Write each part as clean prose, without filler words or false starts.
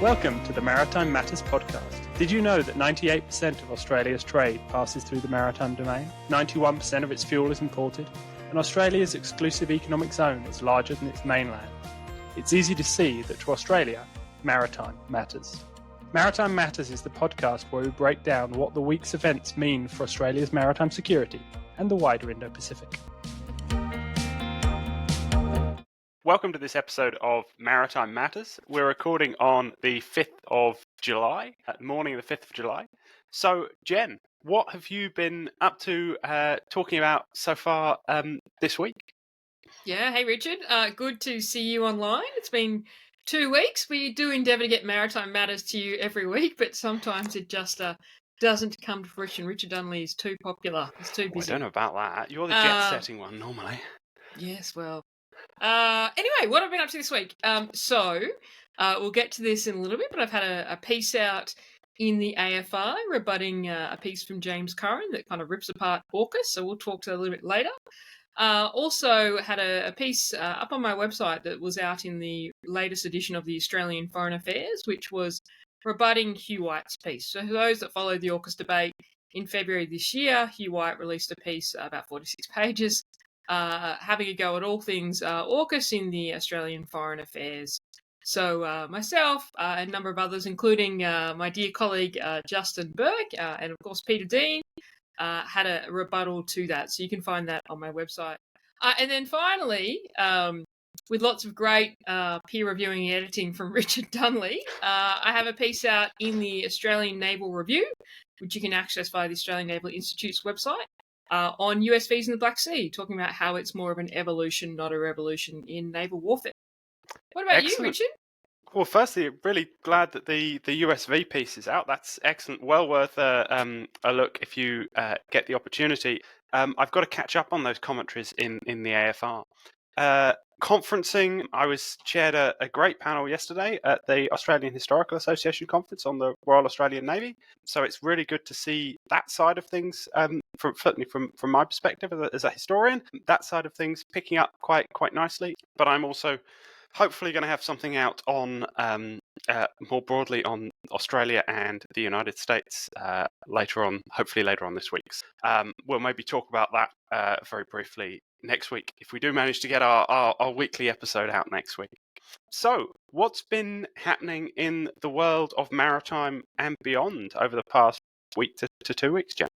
Welcome to the Maritime Matters podcast. Did you know that 98% of Australia's trade passes through the maritime domain? 91% of its fuel is imported, and Australia's exclusive economic zone is larger than its mainland. It's easy to see that to Australia, maritime matters. Maritime Matters is the podcast where we break down what the week's events mean for Australia's maritime security and the wider Indo-Pacific. Welcome to this episode of Maritime Matters. We're recording on the 5th of July, morning of the 5th of July. So, Jen, what have you been up to talking about so far this week? Yeah, hey Richard, good to see you online. It's been 2 weeks. We do endeavour to get Maritime Matters to you every week, but sometimes it just doesn't come to fruition. Richard Dunley is too popular. He's too busy. I don't know about that. You're the jet-setting one normally. Yes, well. Anyway, what have I been up to this week? We'll get to this in a little bit, but I've had a piece out in the AFR rebutting a piece from James Curran that kind of rips apart AUKUS, so we'll talk to that a little bit later. Also had a piece up on my website that was out in the latest edition of the Australian Foreign Affairs, which was rebutting Hugh White's piece. So for those that followed the AUKUS debate, in February this year, Hugh White released a piece about 46 pages having a go at all things AUKUS in the Australian Foreign Affairs. So myself and a number of others, including my dear colleague Justin Burke and of course Peter Dean, had a rebuttal to that. So you can find that on my website. And then finally, with lots of great peer reviewing and editing from Richard Dunley, I have a piece out in the Australian Naval Review, which you can access via the Australian Naval Institute's website. On USVs in the Black Sea, talking about how it's more of an evolution, not a revolution in naval warfare. What about you, Richard? Well, firstly, really glad that the USV piece is out. That's excellent. Well worth a look if you get the opportunity. I've got to catch up on those commentaries in the AFR. Conferencing, I chaired a great panel yesterday at the Australian Historical Association conference on the Royal Australian Navy. So it's really good to see that side of things, certainly from my perspective as a historian, that side of things picking up quite nicely. But I'm also hopefully going to have something out on more broadly on Australia and the United States hopefully later on this week. We'll maybe talk about that very briefly next week if we do manage to get our weekly episode out next week. So, what's been happening in the world of maritime and beyond over the past week to 2 weeks, Jen?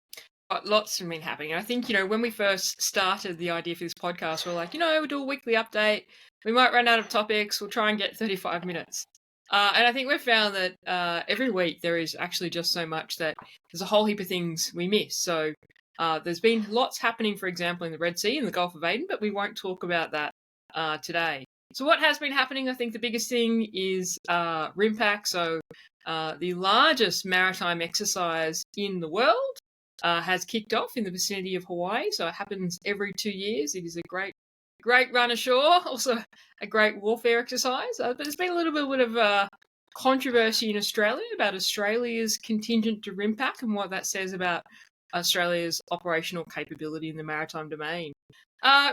Lots have been happening. I think, when we first started the idea for this podcast, we were like, we'll do a weekly update. We might run out of topics. We'll try and get 35 minutes. And I think we've found that every week there is actually just so much that there's a whole heap of things we miss. So there's been lots happening, for example, in the Red Sea and the Gulf of Aden, but we won't talk about that today. So what has been happening, I think the biggest thing is RIMPAC. So the largest maritime exercise in the world has kicked off in the vicinity of Hawaii. So it happens every 2 years. It is a great run ashore, also a great warfare exercise. But there's been a little bit of controversy in Australia about Australia's contingent to RIMPAC and what that says about Australia's operational capability in the maritime domain.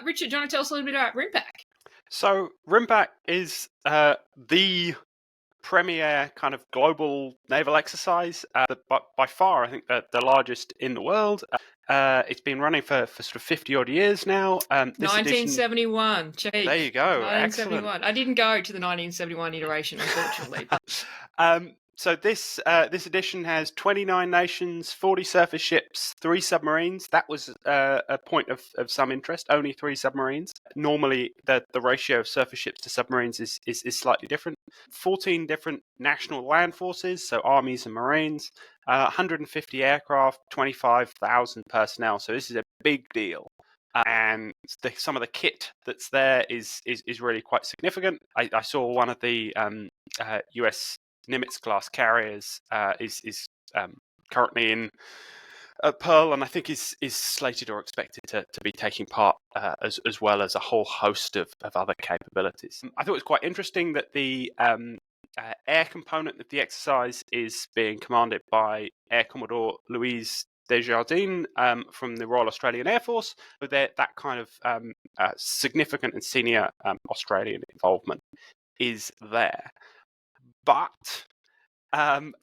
Richard, do you want to tell us a little bit about RIMPAC? So RIMPAC is the premier kind of global naval exercise, by far I think the largest in the world. It's been running for sort of 50 odd years now. 1971. Cheap. There you go. 1971. Excellent. I didn't go to the 1971 iteration, unfortunately. So this edition has 29 nations, 40 surface ships, 3 submarines. That was a point of some interest. Only 3 submarines. Normally, the ratio of surface ships to submarines is slightly different. 14 different national land forces, so armies and marines. 150 aircraft, 25,000 personnel. So this is a big deal. And some of the kit that's there is really quite significant. I saw one of the US Nimitz class carriers is currently in Pearl, and I think is slated or expected to be taking part as well as a whole host of other capabilities. I thought it was quite interesting that the air component of the exercise is being commanded by Air Commodore Louise Desjardins from the Royal Australian Air Force, with that kind of significant and senior Australian involvement is there. But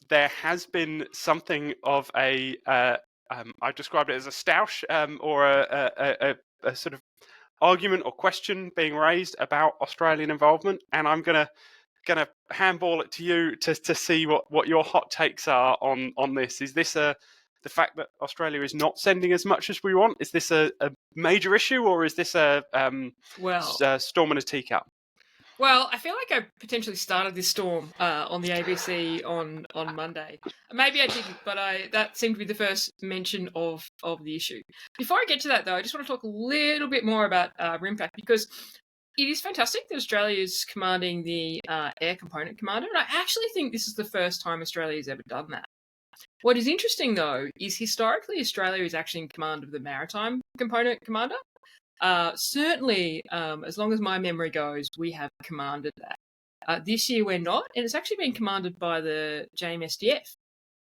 there has been something of a, I described it as a stoush, or a sort of argument or question being raised about Australian involvement, and I'm gonna handball it to you to see what your hot takes are on this. Is this the fact that Australia is not sending as much as we want? Is this a major issue, or is this a storm in a teacup? Well, I feel like I potentially started this storm on the ABC on Monday. Maybe I didn't, but that seemed to be the first mention of the issue. Before I get to that, though, I just want to talk a little bit more about RIMPAC, because it is fantastic that Australia is commanding the Air Component Commander, and I actually think this is the first time Australia has ever done that. What is interesting, though, is historically Australia is actually in command of the Maritime Component Commander. Certainly, as long as my memory goes, we have commanded that. This year we're not, and it's actually been commanded by the JMSDF,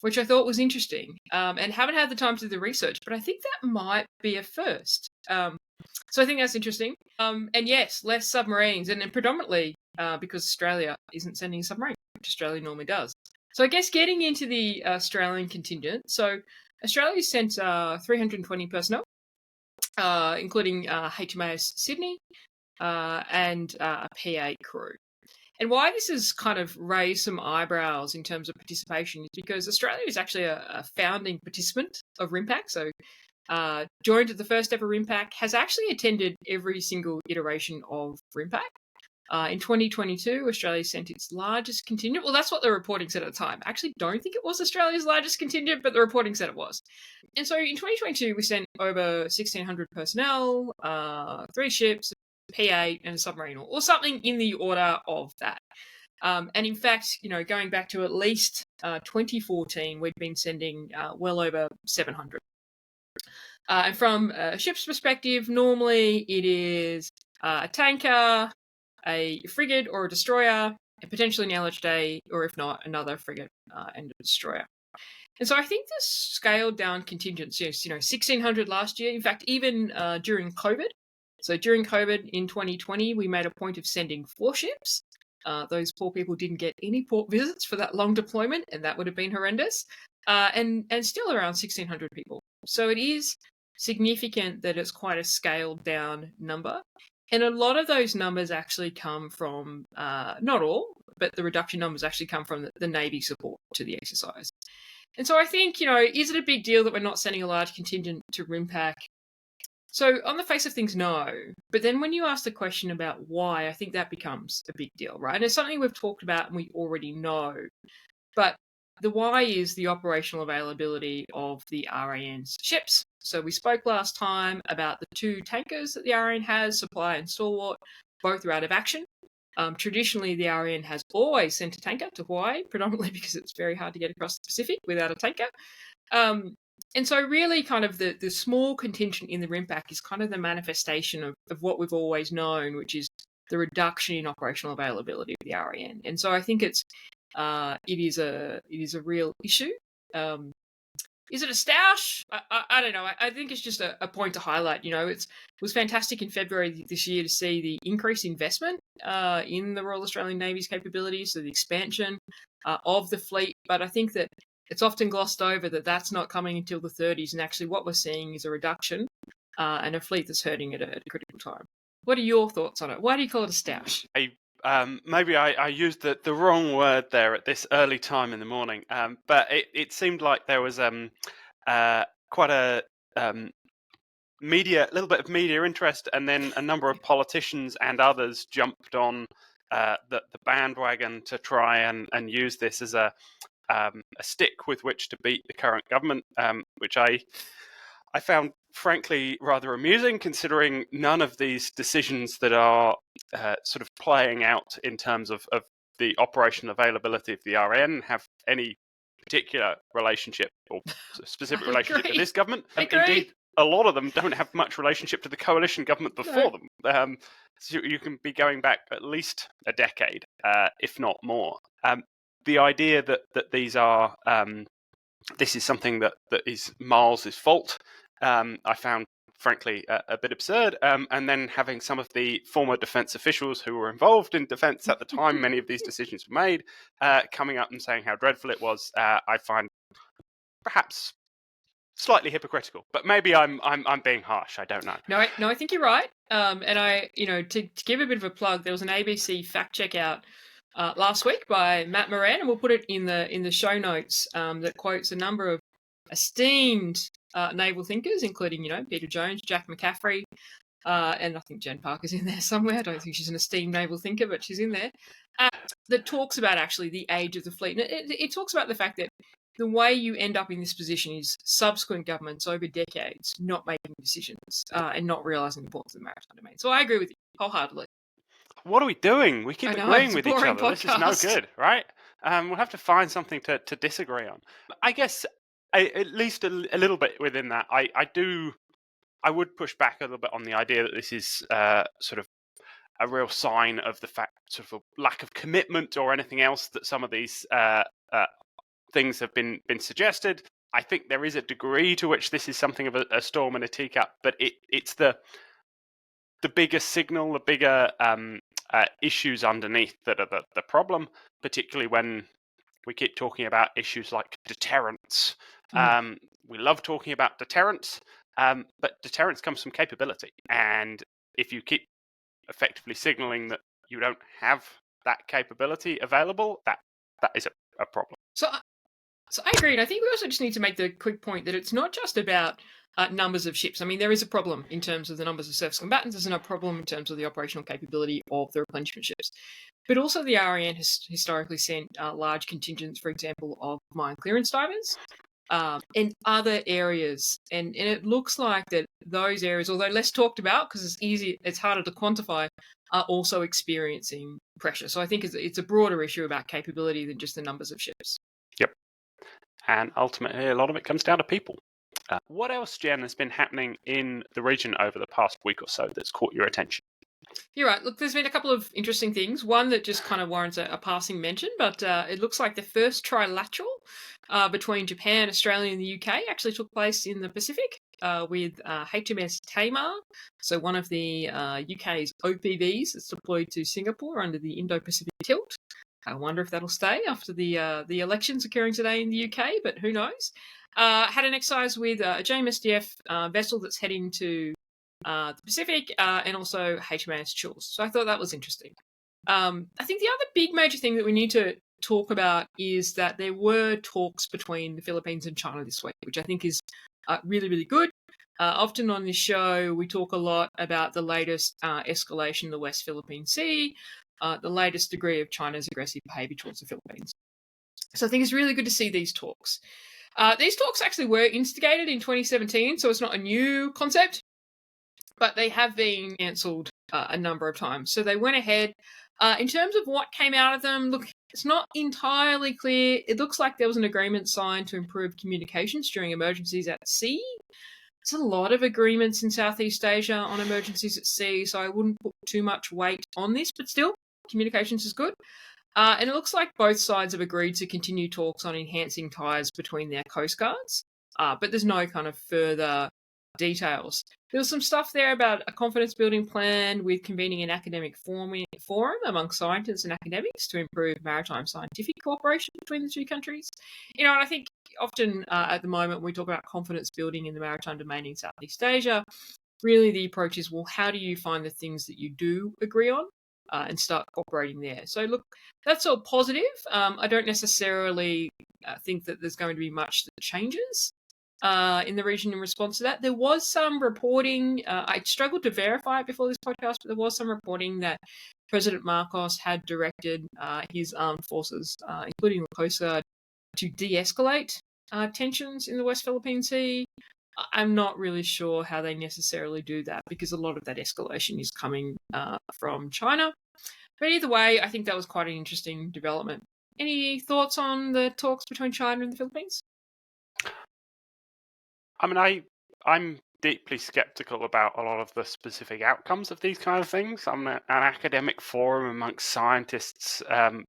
which I thought was interesting, and haven't had the time to do the research, but I think that might be a first. So I think that's interesting. And yes, less submarines, and then predominantly because Australia isn't sending a submarine, which Australia normally does. So I guess getting into the Australian contingent, so Australia sent 320 personnel, including HMAS Sydney and a P8 crew. And why this has kind of raised some eyebrows in terms of participation is because Australia is actually a founding participant of RIMPAC. So joined at the first ever RIMPAC, has actually attended every single iteration of RIMPAC. In 2022, Australia sent its largest contingent. Well, that's what the reporting said at the time. I actually don't think it was Australia's largest contingent, but the reporting said it was. And so in 2022, we sent over 1,600 personnel, 3 ships, P8, and a submarine, or something in the order of that. And in fact, going back to at least 2014, we'd been sending well over 700. And from a ship's perspective, normally it is a tanker, a frigate or a destroyer, and potentially an LHD, or if not, another frigate and a destroyer. And so I think this scaled down contingents, 1,600 last year. In fact, even during COVID. So during COVID in 2020, we made a point of sending 4 ships. Those poor people didn't get any port visits for that long deployment, and that would have been horrendous. And still around 1,600 people. So it is significant that it's quite a scaled down number. And a lot of those numbers actually come from, not all, but the reduction numbers actually come from the Navy support to the exercise. And so I think, is it a big deal that we're not sending a large contingent to RIMPAC? So on the face of things, no. But then when you ask the question about why, I think that becomes a big deal, right? And it's something we've talked about and we already know. But the why is the operational availability of the RAN's ships. So we spoke last time about the 2 tankers that the RAN has, Supply and Stalwart. Both are out of action. Traditionally, the RAN has always sent a tanker to Hawaii, predominantly because it's very hard to get across the Pacific without a tanker. And so really kind of the small contingent in the RIMPAC is kind of the manifestation of what we've always known, which is the reduction in operational availability of the RAN. And so I think it is a real issue. Is it a stoush? I don't know. I think it's just a point to highlight. It was fantastic in February this year to see the increased investment in the Royal Australian Navy's capabilities, so the expansion of the fleet. But I think that it's often glossed over that that's not coming until the 30s, and actually what we're seeing is a reduction and a fleet that's hurting at a critical time. What are your thoughts on it? Why do you call it a stoush? Maybe I used the wrong word there at this early time in the morning, but it seemed like there was quite a little bit of media interest, and then a number of politicians and others jumped on the bandwagon to try and use this as a stick with which to beat the current government, which I found frankly rather amusing, considering none of these decisions that are sort of playing out in terms of the operational availability of the RN have any particular relationship or specific relationship to this government. Indeed, a lot of them don't have much relationship to the coalition government before them. So you can be going back at least a decade, if not more. The idea that these are this is something that is Miles' fault, I found frankly a bit absurd. And then having some of the former defence officials who were involved in defence at the time many of these decisions were made, coming up and saying how dreadful it was, I find perhaps slightly hypocritical. But maybe I'm being harsh. I don't know. No, I think you're right. And I, to give a bit of a plug, there was an ABC fact check out last week by Matt Moran, and we'll put it in the show notes, that quotes a number of esteemed naval thinkers, including Peter Jones, Jack McCaffrey, and I think Jen Parker's in there somewhere. I don't think she's an esteemed naval thinker, but she's in there. That talks about actually the age of the fleet, and it talks about the fact that the way you end up in this position is subsequent governments over decades not making decisions and not realising the importance of the maritime domain. So I agree with you wholeheartedly. What are we doing? We keep agreeing with each other. Podcast. This is no good, right? We'll have to find something to disagree on. I guess at least a little bit within that, I would push back a little bit on the idea that this is sort of a real sign of the fact, sort of a lack of commitment or anything else that some of these things have been suggested. I think there is a degree to which this is something of a storm in a teacup, but it's the bigger signal, the bigger issues underneath that are the problem, particularly when we keep talking about issues like deterrence. We love talking about deterrence, but deterrence comes from capability. And if you keep effectively signaling that you don't have that capability available, that is a problem. So I agree, and I think we also just need to make the quick point that it's not just about numbers of ships. I mean, there is a problem in terms of the numbers of surface combatants. There's no problem in terms of the operational capability of the replenishment ships. But also the RAN has historically sent large contingents, for example, of mine clearance divers and other areas. And it looks like that those areas, although less talked about because it's harder to quantify, are also experiencing pressure. So I think it's a broader issue about capability than just the numbers of ships. Yep. And ultimately, a lot of it comes down to people. What else, Jen, has been happening in the region over the past week or so that's caught your attention? You're right. Look, there's been a couple of interesting things. One that just kind of warrants a passing mention, but it looks like the first trilateral between Japan, Australia, and the UK actually took place in the Pacific with HMS Tamar, so one of the UK's OPVs that's deployed to Singapore under the Indo-Pacific tilt. I wonder if that'll stay after the elections occurring today in the UK, but who knows? Had an exercise with a JMSDF vessel that's heading to the Pacific, and also HMAS Chills. So I thought that was interesting. I think the other big major thing that we need to talk about is that there were talks between the Philippines and China this week, which I think is really, really good. Often on this show, we talk a lot about the latest escalation in the West Philippine Sea, the latest degree of China's aggressive behaviour towards the Philippines. So I think it's really good to see these talks. These talks actually were instigated in 2017, so it's not a new concept, but they have been cancelled a number of times. So they went ahead. In terms of what came out of them, look, it's not entirely clear. It looks like there was an agreement signed to improve communications during emergencies at sea. There's a lot of agreements in Southeast Asia on emergencies at sea, so I wouldn't put too much weight on this, but still, communications is good. And it looks like both sides have agreed to continue talks on enhancing ties between their coast guards, but there's no kind of further details. There was some stuff there about a confidence-building plan with convening an academic forum among scientists and academics to improve maritime scientific cooperation between the two countries. And I think often at the moment when we talk about confidence building in the maritime domain in Southeast Asia, really the approach is, well, how do you find the things that you do agree on? And start cooperating there. So look, that's all positive. I don't necessarily think that there's going to be much that changes in the region in response to that. There was some reporting, I struggled to verify it before this podcast, but there was some reporting that President Marcos had directed his armed forces, including the Coast Guard, to de-escalate tensions in the West Philippine Sea. I'm not really sure how they necessarily do that because a lot of that escalation is coming from China. But either way, I think that was quite an interesting development. Any thoughts on the talks between China and the Philippines? I mean, I'm deeply skeptical about a lot of the specific outcomes of these kind of things. I'm an academic forum amongst scientists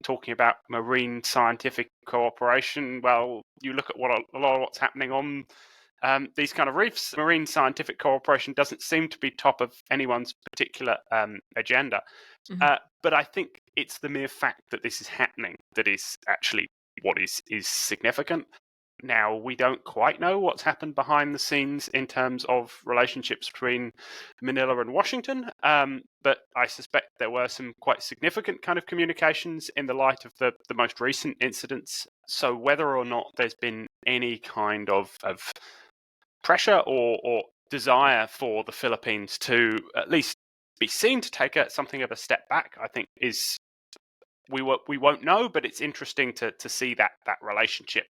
talking about marine scientific cooperation. Well, you look at what a lot of what's happening on these kind of reefs, marine scientific cooperation doesn't seem to be top of anyone's particular agenda. But I think it's the mere fact that this is happening that is actually what is significant. Now, we don't quite know what's happened behind the scenes in terms of relationships between Manila and Washington, but I suspect there were some quite significant kind of communications in the light of the most recent incidents. So whether or not there's been any kind of pressure or desire for the Philippines to at least be seen to take something of a step back, I think is we won't know, but it's interesting to see that relationship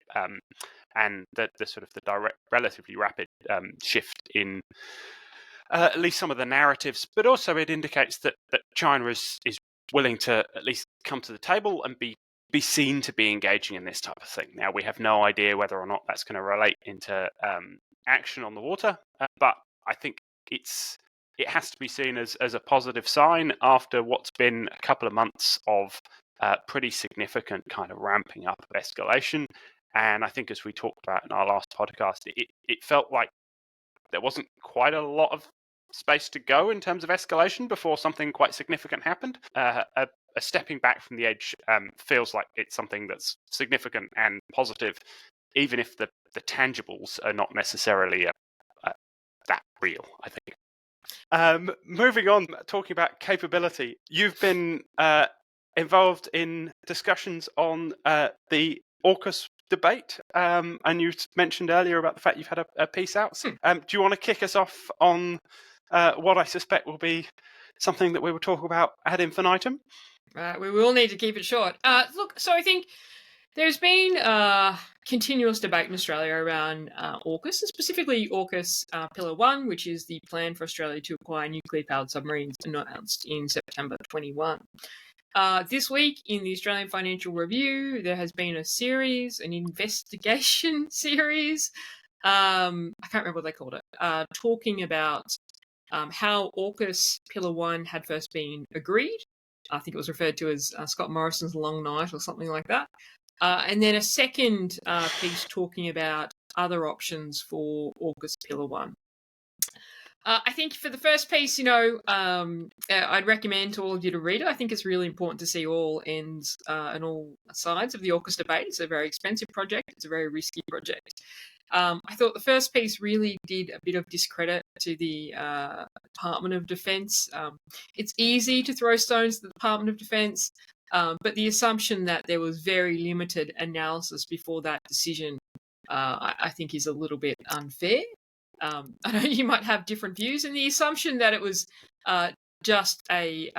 and the sort of the direct, relatively rapid shift in at least some of the narratives, but also it indicates that China is willing to at least come to the table and be seen to be engaging in this type of thing. Now, we have no idea whether or not that's going to relate into action on the water, but I think it has to be seen as a positive sign after what's been a couple of months of pretty significant kind of ramping up of escalation. And I think, as we talked about in our last podcast, it felt like there wasn't quite a lot of space to go in terms of escalation before something quite significant happened. A stepping back from the edge feels like it's something that's significant and positive, even if the tangibles are not necessarily that real, I think. Moving on, talking about capability, you've been involved in discussions on the AUKUS debate, and you mentioned earlier about the fact you've had a piece out. Do you want to kick us off on what I suspect will be something that we will talk about ad infinitum? We will need to keep it short. Look, so I think there's been continuous debate in Australia around AUKUS, and specifically AUKUS Pillar 1, which is the plan for Australia to acquire nuclear-powered submarines announced in September 21. This week in the Australian Financial Review, there has been an investigation series, I can't remember what they called it, talking about how AUKUS Pillar 1 had first been agreed. I think it was referred to as Scott Morrison's Long Night or something like that. And then a second piece talking about other options for AUKUS Pillar 1. I think for the first piece, I'd recommend to all of you to read it. I think it's really important to see all ends and all sides of the AUKUS debate. It's a very expensive project. It's a very risky project. I thought the first piece really did a bit of discredit to the Department of Defence. It's easy to throw stones at the Department of Defence, but the assumption that there was very limited analysis before that decision, I think, is a little bit unfair. I know you might have different views, and the assumption that it was just a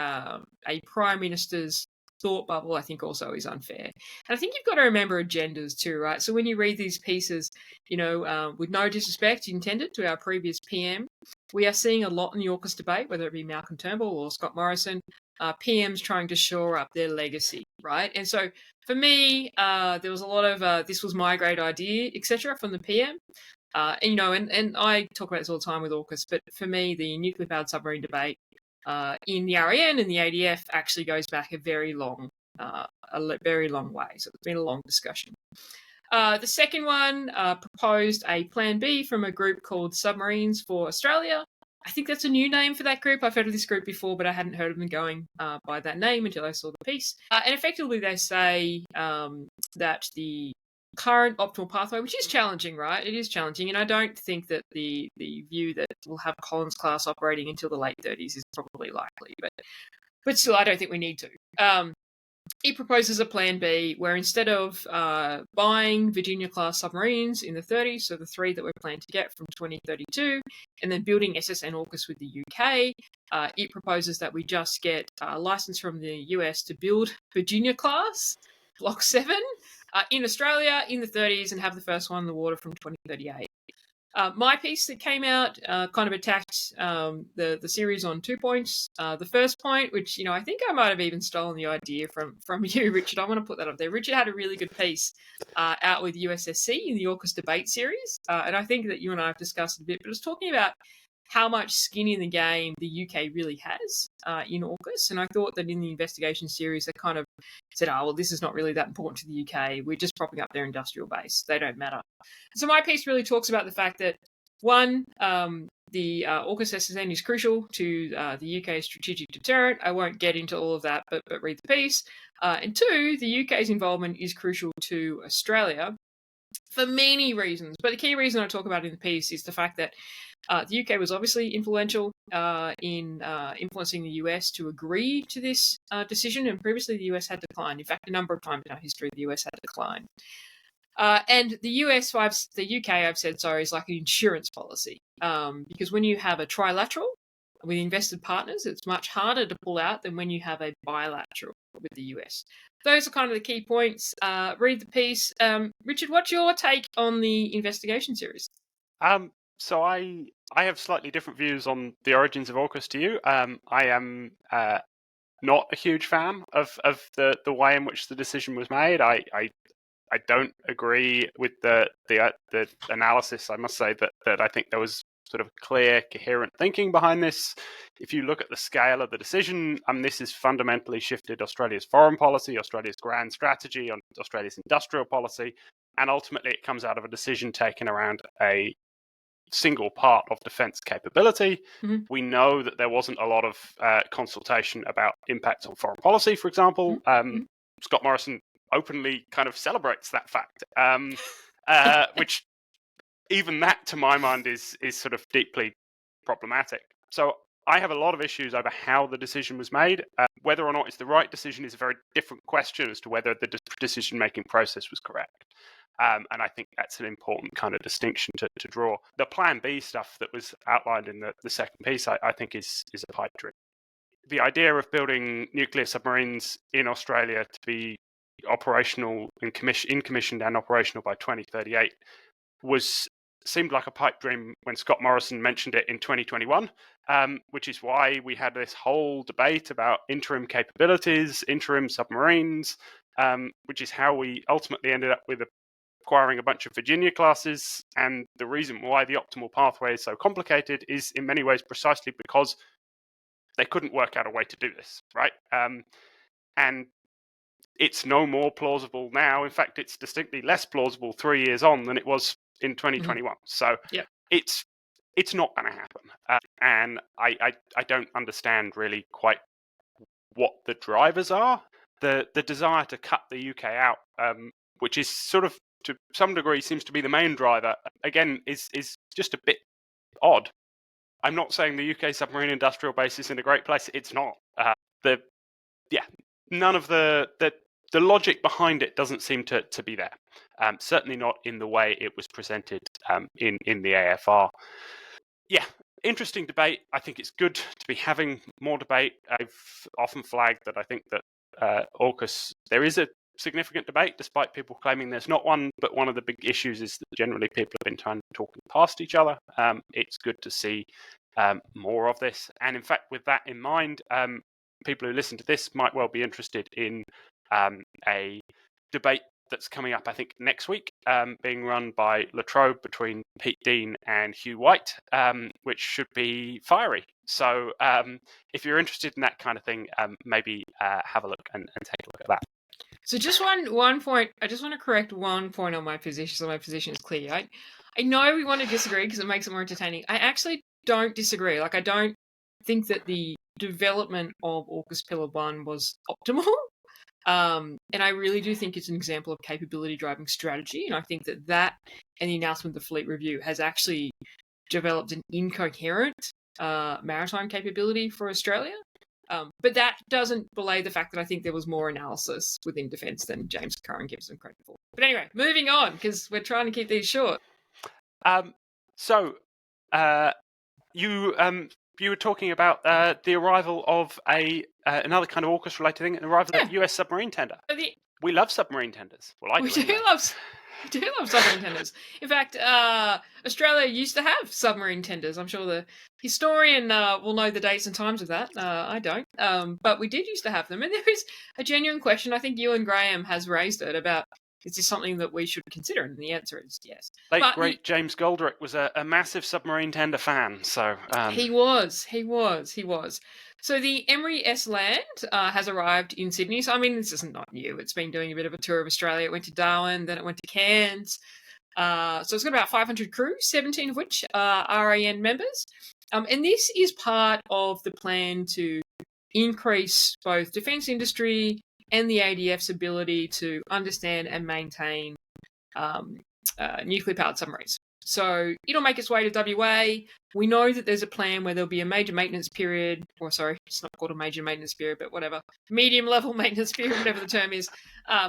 Prime Minister's thought bubble, I think, also is unfair. And I think you've got to remember agendas too, right? So when you read these pieces, with no disrespect intended to our previous PM, we are seeing a lot in the AUKUS debate, whether it be Malcolm Turnbull or Scott Morrison, PMs trying to shore up their legacy, right? And so for me, there was a lot of this was my great idea, etc., from the PM. And I talk about this all the time with AUKUS, but for me, the nuclear-powered submarine debate in the REN and the ADF actually goes back a very long way. So it's been a long discussion. The second one proposed a plan B from a group called Submarines for Australia. I think that's a new name for that group. I've heard of this group before, but I hadn't heard of them going by that name until I saw the piece. And effectively, they say that the current optimal pathway, which is challenging, right? It is challenging, and I don't think that the view that we'll have Collins class operating until the late 30s is probably likely, but still, I don't think we need to. It proposes a plan B where instead of buying Virginia class submarines in the 30s, so the 3 that we're planning to get from 2032, and then building SSN AUKUS with the UK, it proposes that we just get a license from the US to build Virginia class Block 7 in Australia in the 30s and have the first one in the water from 2038. My piece that came out kind of attacked the series on 2 points. The first point, which I think I might have even stolen the idea from you, Richard. I want to put that up there. Richard had a really good piece out with USSC in the AUKUS debate series, and I think that you and I have discussed it a bit. But it was talking about how much skin in the game the UK really has in AUKUS. And I thought that in the investigation series, they kind of said, oh, well, this is not really that important to the UK. We're just propping up their industrial base. They don't matter. So my piece really talks about the fact that, one, the AUKUS SSN is crucial to the UK's strategic deterrent. I won't get into all of that, but read the piece. And two, the UK's involvement is crucial to Australia for many reasons. But the key reason I talk about in the piece is the fact that the UK was obviously influential in influencing the US to agree to this decision, and previously the US had declined. In fact, a number of times in our history, the US had declined. And the UK, I've said, is like an insurance policy, because when you have a trilateral with invested partners, it's much harder to pull out than when you have a bilateral with the US. Those are kind of the key points. Read the piece. Richard, what's your take on the investigation series? So I have slightly different views on the origins of AUKUS to you. I am not a huge fan of the way in which the decision was made. I don't agree with the analysis. I must say that I think there was sort of clear, coherent thinking behind this. If you look at the scale of the decision, this has fundamentally shifted Australia's foreign policy, Australia's grand strategy, on Australia's industrial policy, and ultimately it comes out of a decision taken around a single part of defence capability. Mm-hmm. We know that there wasn't a lot of consultation about impacts on foreign policy, for example. Mm-hmm. Scott Morrison openly kind of celebrates that fact, which even that, to my mind, is sort of deeply problematic. So I have a lot of issues over how the decision was made. Whether or not it's the right decision is a very different question as to whether the decision-making process was correct. And I think that's an important kind of distinction to draw. The Plan B stuff that was outlined in the second piece, I think, is a pipe dream. The idea of building nuclear submarines in Australia to be operational, commissioned and operational by 2038 seemed like a pipe dream when Scott Morrison mentioned it in 2021, which is why we had this whole debate about interim capabilities, interim submarines, which is how we ultimately ended up with acquiring a bunch of Virginia classes. And the reason why the optimal pathway is so complicated is in many ways precisely because they couldn't work out a way to do this, right? And it's no more plausible now. In fact, it's distinctly less plausible 3 years on than it was in 2021. Mm-hmm. So yep. It's not going to happen. And I don't understand really quite what the drivers are. The desire to cut the UK out, which is sort of to some degree seems to be the main driver, again, is just a bit odd. I'm not saying the UK submarine industrial base is in a great place. It's not. None of the logic behind it doesn't seem to be there. Certainly not in the way it was presented in the AFR. Yeah, interesting debate. I think it's good to be having more debate. I've often flagged that I think that AUKUS, there is a significant debate, despite people claiming there's not one. But one of the big issues is that generally people have been talking past each other. It's good to see more of this. And in fact, with that in mind, people who listen to this might well be interested in a debate that's coming up, I think, next week, being run by La Trobe between Pete Dean and Hugh White, which should be fiery. So if you're interested in that kind of thing, maybe have a look and take a look at that. So just one point, I just want to correct one point on my position, so my position is clear. I know we want to disagree because it makes it more entertaining. I actually don't disagree. Like, I don't think that the development of AUKUS Pillar 1 was optimal. And I really do think it's an example of capability driving strategy. And I think that and the announcement of the fleet review has actually developed an incoherent maritime capability for Australia. But that doesn't belay the fact that I think there was more analysis within defence than James Curran gives them credit for. But anyway, moving on, because we're trying to keep these short. You were talking about the arrival of another kind of AUKUS-related thing, an arrival of the US submarine tender. We love submarine tenders. Well, we do love submarine tenders. In fact, Australia used to have submarine tenders. I'm sure the historian will know the dates and times of that. I don't. But we did used to have them. And there is a genuine question, I think Ewan Graham has raised it, about Is this something that we should consider? And the answer is yes. Late But great James Goldrick was a massive submarine tender fan, so he was. So the Emery S Land has arrived in Sydney. So I mean, this isn't not new. It's been doing a bit of a tour of Australia. It went to Darwin, then it went to Cairns. So it's got about 500 crew, 17 of which are RAN members. And this is part of the plan to increase both defence industry and the ADF's ability to understand and maintain nuclear-powered submarines. So it'll make its way to WA. We know that there's a plan where there'll be a major maintenance period, or sorry, it's not called a major maintenance period, but whatever, medium-level maintenance period, whatever the term is.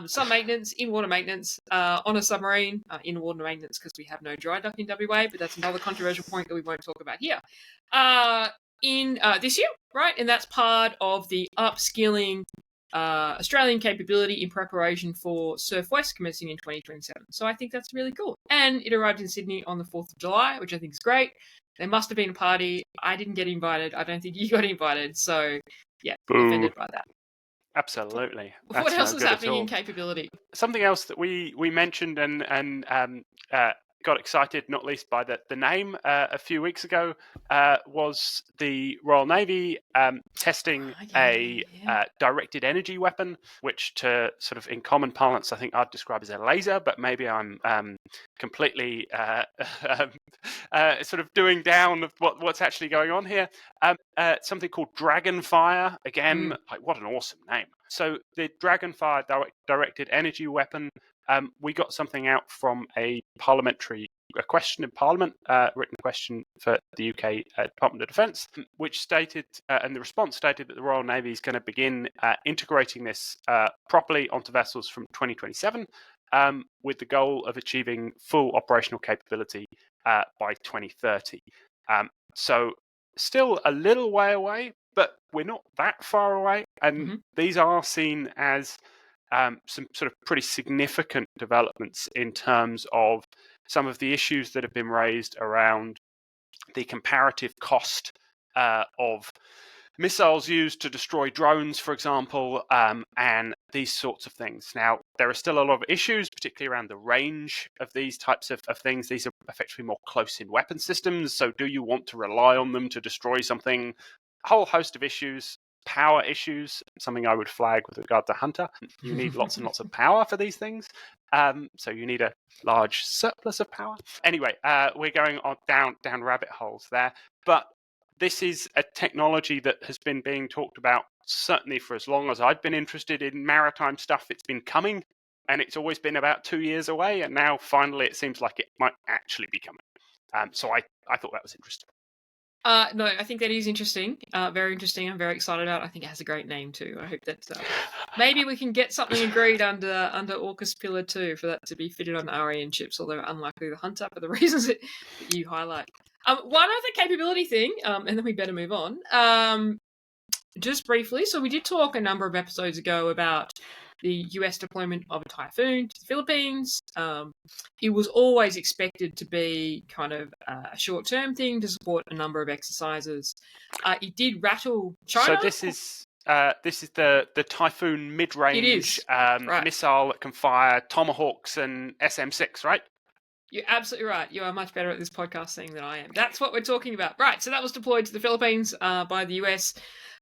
Some maintenance, in-water maintenance on a submarine, in-water maintenance because we have no dry dock in WA, but that's another controversial point that we won't talk about here. In this year, right? And that's part of the upskilling Australian capability in preparation for Surf West commencing in 2027. So I think that's really cool. And it arrived in Sydney on the 4th of July, which I think is great. There must have been a party. I didn't get invited. I don't think you got invited. So, yeah, offended by that. Absolutely. What else is happening in capability? Something else that we mentioned and got excited, not least by the name a few weeks ago, was the Royal Navy testing a directed energy weapon, which to sort of in common parlance, I think I'd describe as a laser, but maybe I'm completely sort of doing down of what's actually going on here. Something called Dragonfire. Again, like what an awesome name. So the Dragonfire directed energy weapon, we got something out from a question in Parliament, written question for the UK Department of Defence, which stated, and the response stated that the Royal Navy is going to begin integrating this properly onto vessels from 2027, with the goal of achieving full operational capability by 2030. So still a little way away, but we're not that far away, and these are seen as some sort of pretty significant developments in terms of some of the issues that have been raised around the comparative cost of missiles used to destroy drones, for example, and these sorts of things. Now, there are still a lot of issues, particularly around the range of these types of things. These are effectively more close-in weapon systems, so do you want to rely on them to destroy something? A whole host of issues. Power issues, something I would flag with regard to Hunter. You need lots and lots of power for these things. So you need a large surplus of power. Anyway, we're going on down rabbit holes there. But this is a technology that has been being talked about certainly for as long as I've been interested in maritime stuff. It's been coming, and it's always been about 2 years away, and now finally it seems like it might actually be coming. So I thought that was interesting. No, I think that is interesting. Very interesting. I'm very excited about it. I think it has a great name too. I hope that maybe we can get something agreed under AUKUS Pillar 2 for that to be fitted on RAN ships, although unlikely the Hunter for the reasons that you highlight. One other capability thing, and then we better move on. Just briefly, so we did talk a number of episodes ago about the US deployment of a Typhoon to the Philippines. It was always expected to be kind of a short-term thing to support a number of exercises. It did rattle China. So this is the Typhoon mid-range missile that can fire Tomahawks and SM-6, right? You're absolutely right. You are much better at this podcasting than I am. That's what we're talking about. Right, so that was deployed to the Philippines by the US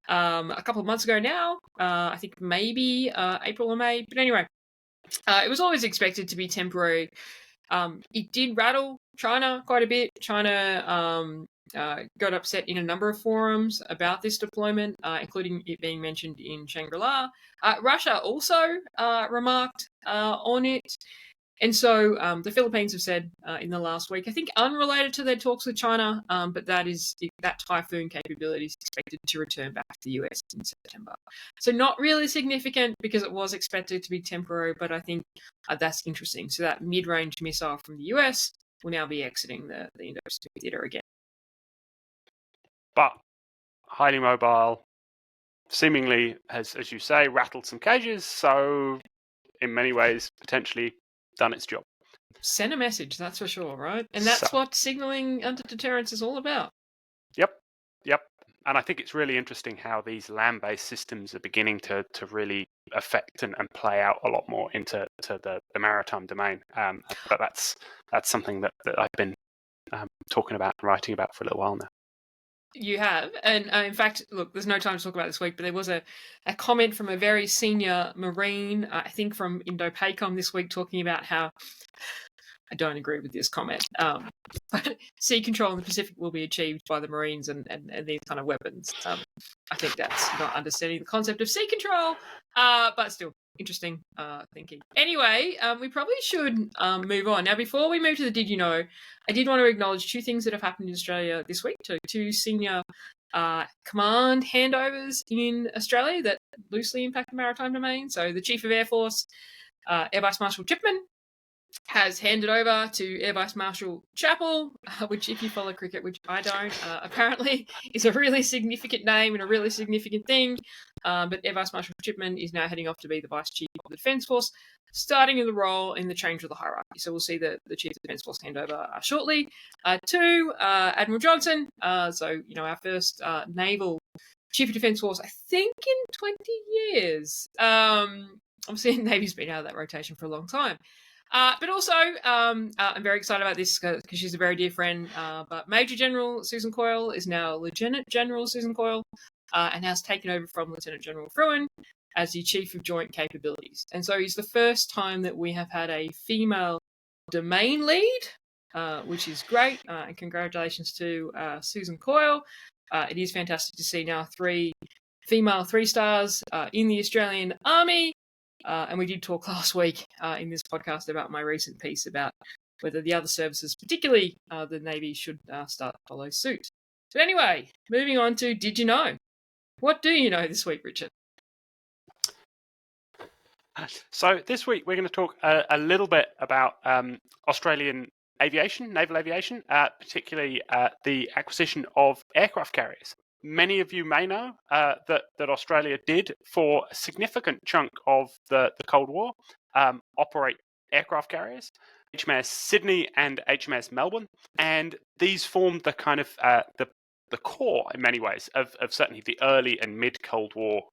a couple of months ago now. I think maybe April or May. But anyway, it was always expected to be temporary. It did rattle China quite a bit. China got upset in a number of forums about this deployment, including it being mentioned in Shangri-La. Russia also remarked on it. And so the Philippines have said in the last week, I think unrelated to their talks with China, but that Typhoon capability is expected to return back to the US in September. So not really significant because it was expected to be temporary, but I think that's interesting. So that mid-range missile from the US will now be exiting the Indo-Pacific theater again. But highly mobile, seemingly has, as you say, rattled some cages, so in many ways potentially done its job. Send a message, that's for sure, right? And that's what signalling under deterrence is all about. Yep. And I think it's really interesting how these land-based systems are beginning to really affect and play out a lot more into the maritime domain. But that's something that I've been talking about and writing about for a little while now. You have. And in fact, look, there's no time to talk about this week, but there was a comment from a very senior Marine, I think from Indo-PACOM this week, talking about how I don't agree with this comment. But sea control in the Pacific will be achieved by the Marines and these kind of weapons. I think that's not understanding the concept of sea control, but still interesting thinking. Anyway, we probably should move on. Now, before we move to the Did You Know, I did want to acknowledge two things that have happened in Australia this week, to two senior command handovers in Australia that loosely impact the maritime domain. So the Chief of Air Force, Air Vice Marshal Chipman, has handed over to Air Vice Marshal Chappell, which, if you follow cricket, which I don't, apparently is a really significant name and a really significant thing. But Air Vice Marshal Chipman is now heading off to be the Vice Chief of the Defence Force, starting in the role in the change of the hierarchy. So we'll see the Chief of the Defence Force hand over shortly. To Admiral Johnson, so our first naval Chief of Defence Force, I think in 20 years. Obviously, the Navy's been out of that rotation for a long time. But also, I'm very excited about this because she's a very dear friend. But Major General Susan Coyle is now Lieutenant General Susan Coyle and has taken over from Lieutenant General Fruin as the Chief of Joint Capabilities. And so it's the first time that we have had a female domain lead, which is great. And congratulations to Susan Coyle. It is fantastic to see now 3 female 3-stars in the Australian Army. And we did talk last week in this podcast about my recent piece about whether the other services, particularly the Navy, should start to follow suit. So anyway, moving on to Did You Know? What do you know this week, Richard? So this week we're going to talk a little bit about Australian aviation, naval aviation, particularly the acquisition of aircraft carriers. Many of you may know that Australia did, for a significant chunk of the Cold War, operate aircraft carriers, HMAS Sydney and HMAS Melbourne, and these formed the kind of the core, in many ways, of certainly the early and mid-Cold War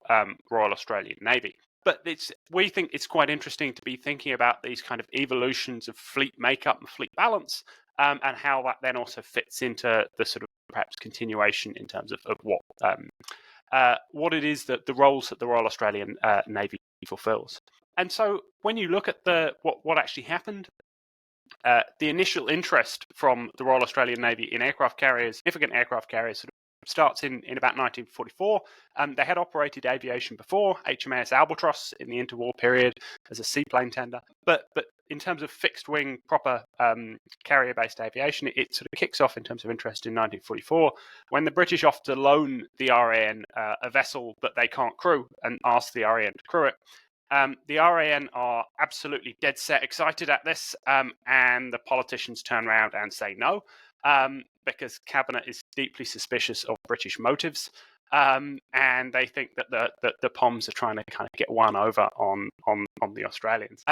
Royal Australian Navy. But we think it's quite interesting to be thinking about these kind of evolutions of fleet makeup and fleet balance, and how that then also fits into the sort of perhaps continuation in terms of what it is that the roles that the Royal Australian Navy fulfills. And so when you look at what actually happened, the initial interest from the Royal Australian Navy in aircraft carriers, significant aircraft carriers, sort of starts in about 1944. They had operated aviation before, HMAS Albatross in the interwar period as a seaplane tender. But in terms of fixed wing, proper carrier-based aviation, it sort of kicks off in terms of interest in 1944 when the British offer to loan the RAN a vessel that they can't crew and ask the RAN to crew it. The RAN are absolutely dead set excited at this, and the politicians turn around and say no, because Cabinet is deeply suspicious of British motives, and they think that the Poms are trying to kind of get one over on the Australians.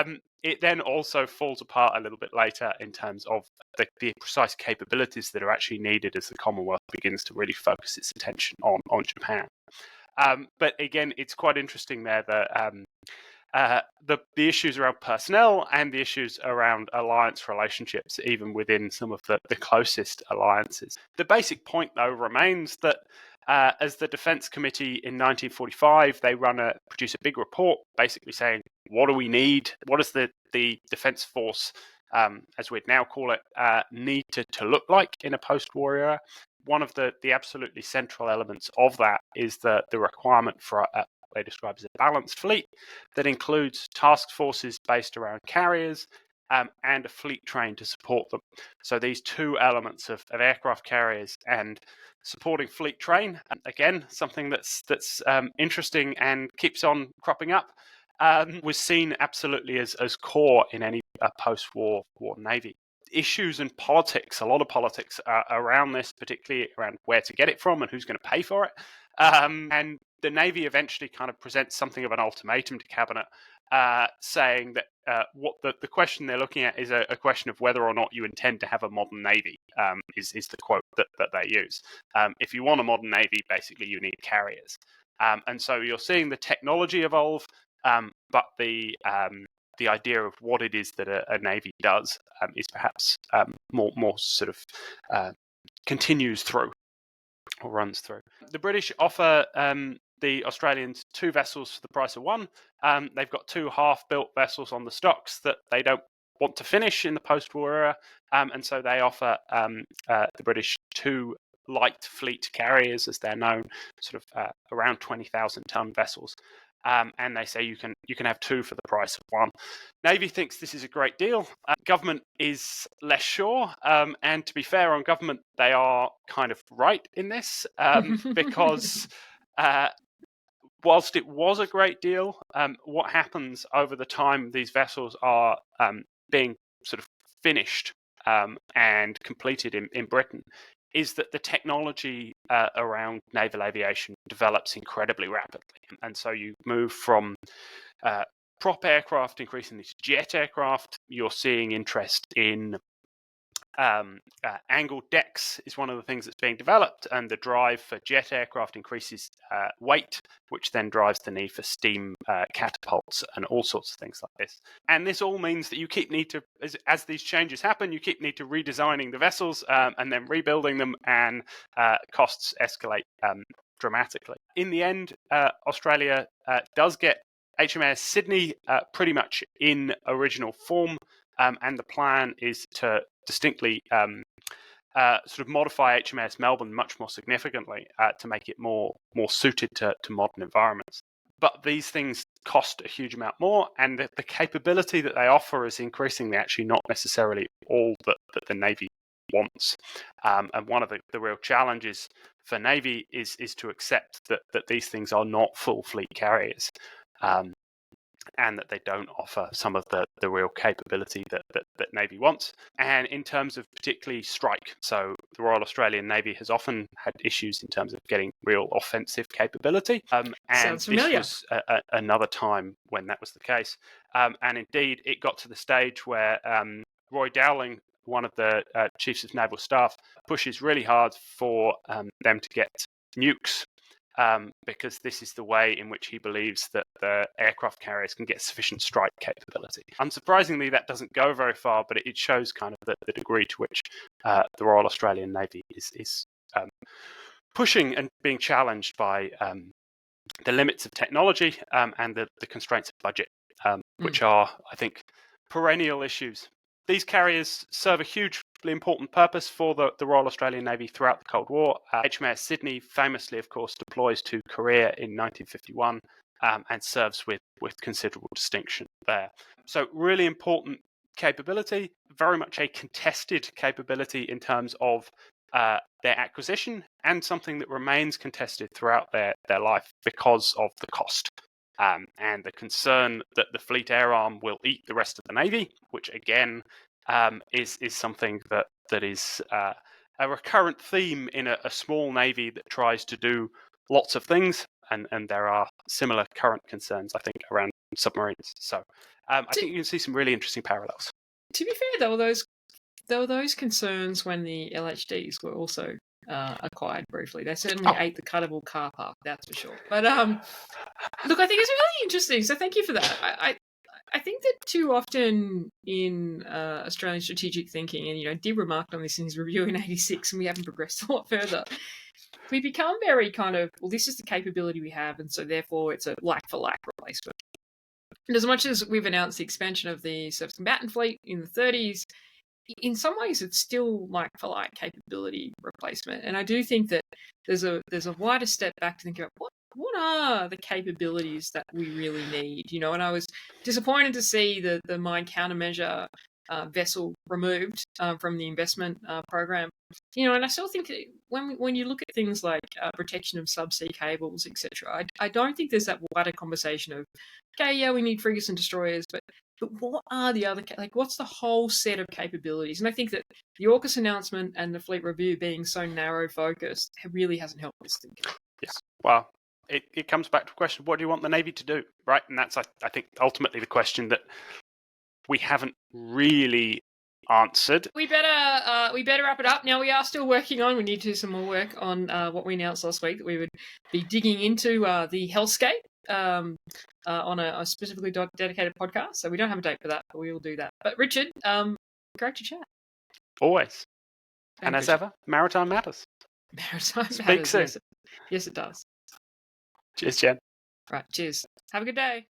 It then also falls apart a little bit later in terms of the precise capabilities that are actually needed as the Commonwealth begins to really focus its attention on Japan. But again, it's quite interesting there that the issues around personnel and the issues around alliance relationships, even within some of the closest alliances. The basic point, though, remains that as the Defence Committee in 1945, they produce a big report basically saying, what do we need? What does the Defence Force, as we'd now call it, need to look like in a post-war era? One of the absolutely central elements of that is the requirement for they describe as a balanced fleet that includes task forces based around carriers and a fleet train to support them. So these two elements of aircraft carriers and supporting fleet train, again, something that's interesting and keeps on cropping up, was seen absolutely as core in any post-war Navy. Issues and politics, a lot of politics around this, particularly around where to get it from and who's going to pay for it. And the Navy eventually kind of presents something of an ultimatum to Cabinet, saying that what the question they're looking at is a question of whether or not you intend to have a modern Navy, is the quote that they use. If you want a modern Navy, basically you need carriers. And so you're seeing the technology evolve, but the idea of what it is that a Navy does is perhaps more sort of continues through or runs through. The British offer the Australians 2 vessels for the price of 1. They've got 2 half-built vessels on the stocks that they don't want to finish in the post-war era, and so they offer the British 2 light fleet carriers, as they're known, sort of around 20,000-ton vessels. And they say you can have 2 for the price of 1. Navy thinks this is a great deal. Government is less sure, and to be fair on government, they are kind of right in this, because whilst it was a great deal, what happens over the time these vessels are being sort of finished and completed in Britain is that the technology around naval aviation develops incredibly rapidly. And so you move from prop aircraft increasingly to jet aircraft. You're seeing interest in angled decks is one of the things that's being developed, and the drive for jet aircraft increases weight, which then drives the need for steam catapults and all sorts of things like this. And this all means that you need to, as these changes happen, you need to redesigning the vessels and then rebuilding them, and costs escalate dramatically. In the end, Australia does get HMAS Sydney pretty much in original form, and the plan is to distinctly sort of modify HMAS Melbourne much more significantly to make it more suited to modern environments. But these things cost a huge amount more, and the capability that they offer is increasingly actually not necessarily all that the Navy wants. And one of the real challenges for Navy is to accept that these things are not full fleet carriers. And that they don't offer some of the real capability that Navy wants. And in terms of particularly strike, so the Royal Australian Navy has often had issues in terms of getting real offensive capability. And Sounds familiar. This was another time when that was the case. And indeed, it got to the stage where Roy Dowling, one of the chiefs of naval staff, pushes really hard for them to get nukes. Because this is the way in which he believes that the aircraft carriers can get sufficient strike capability. Unsurprisingly, that doesn't go very far, but it shows kind of the degree to which the Royal Australian Navy is pushing and being challenged by the limits of technology and the constraints of budget, which are, I think, perennial issues. These carriers serve a hugely important purpose for the Royal Australian Navy throughout the Cold War. HMAS Sydney famously, of course, deploys to Korea in 1951 and serves with considerable distinction there. So really important capability, very much a contested capability in terms of their acquisition, and something that remains contested throughout their life because of the cost. And the concern that the Fleet Air Arm will eat the rest of the Navy, which again is something that is a recurrent theme in a small Navy that tries to do lots of things, and there are similar current concerns, I think, around submarines. So I think you can see some really interesting parallels. To be fair, there were those concerns when the LHDs were also acquired briefly. They certainly ate the cuttable car park, that's for sure. But look, I think it's really interesting. So thank you for that. I think that too often in Australian strategic thinking, and Dib remarked on this in his review in '86, and we haven't progressed a lot further. We become very kind of, well, this is the capability we have, and so therefore it's a like-for-like replacement. And as much as we've announced the expansion of the surface combatant fleet in the 30s, in some ways it's still like-for-like capability replacement. And I do think that there's a wider step back to think about what are the capabilities that we really need, And I was disappointed to see the mine countermeasure vessel removed from the investment program, and I still think when you look at things like protection of subsea cables, etc., I don't think there's that wider conversation of, okay, yeah, we need frigates and destroyers, but what are the other, what's the whole set of capabilities? And I think that the AUKUS announcement and the fleet review being so narrow focused really hasn't helped this thinking. Yes. Well, it comes back to the question: what do you want the Navy to do, right? And that's, I think, ultimately the question that we haven't really answered. We better wrap it up. Now, we are still working on. We need to do some more work on what we announced last week, that we would be digging into the hellscape on a specifically dedicated podcast. So we don't have a date for that, but we will do that. But Richard, great to chat. Always. Thank And as Richard. ever, maritime matters. Maritime Speak matters. soon. Yes, it does. Cheers, Jen. Right. Cheers. Have a good day.